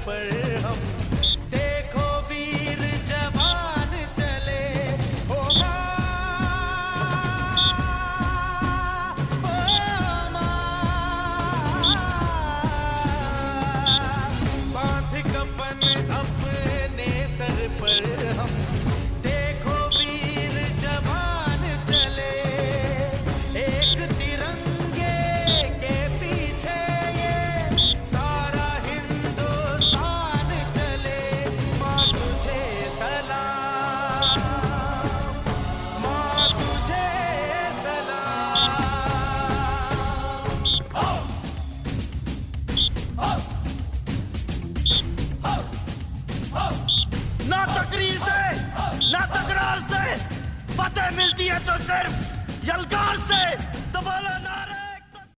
पर हम देखो वीर जवान चले ओ बांध कफन अपने सर पर हम देखो वीर जवान चले एक तिरंगे